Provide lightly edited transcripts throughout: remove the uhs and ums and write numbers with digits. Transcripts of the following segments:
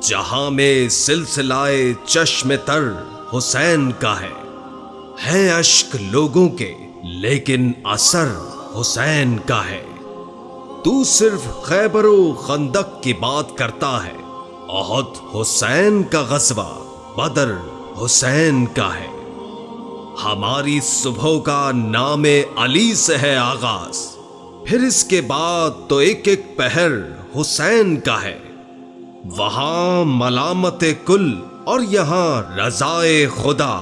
जहां में सिलसिलाए चश्मे तर हुसैन का है अश्क लोगों के लेकिन असर हुसैन का है। तू सिर्फ खैबरो खंदक की बात करता है, ओहद हुसैन का गज़वा बदर हुसैन का है। हमारी सुबह का नामे अली से है आगाज, फिर इसके बाद तो एक एक पहर हुसैन का है। वहां मलामत कुल और यहां रजाए खुदा,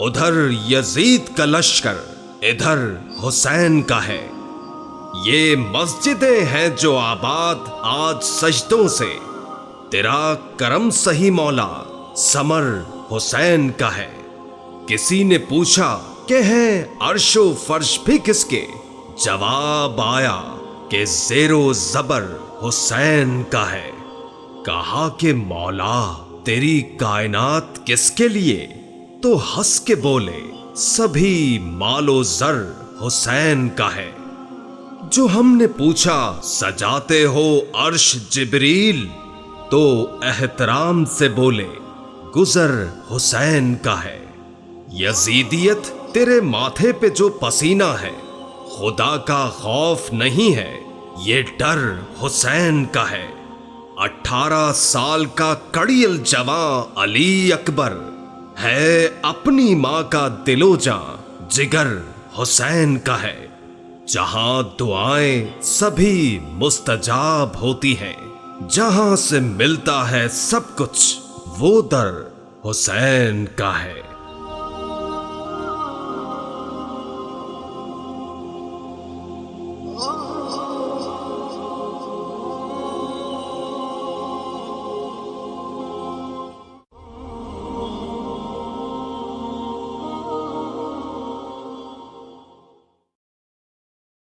उधर यजीद का लश्कर इधर हुसैन का है। ये मस्जिदें हैं जो आबाद आज सजदों से, तेरा करम सही मौला समर हुसैन का है। किसी ने पूछा कि है अर्शो फर्श भी किसके, जवाब आया कि ज़ेरो ज़बर हुसैन का है। कहा कि मौला तेरी कायनात किसके लिए, तो हंस के बोले सभी मालो ज़र हुसैन का है। जो हमने पूछा सजाते हो अर्श जिब्रील, तो एहतराम से बोले गुजर हुसैन का है। यजीदियत तेरे माथे पे जो पसीना है, खुदा का खौफ नहीं है, ये डर हुसैन का है। 18 साल का कड़ियल जवां अली अकबर है, अपनी माँ का दिलो जां जिगर हुसैन का है। जहां दुआएं सभी मुस्तजाब होती हैं, जहां से मिलता है सब कुछ वो दर हुसैन का है।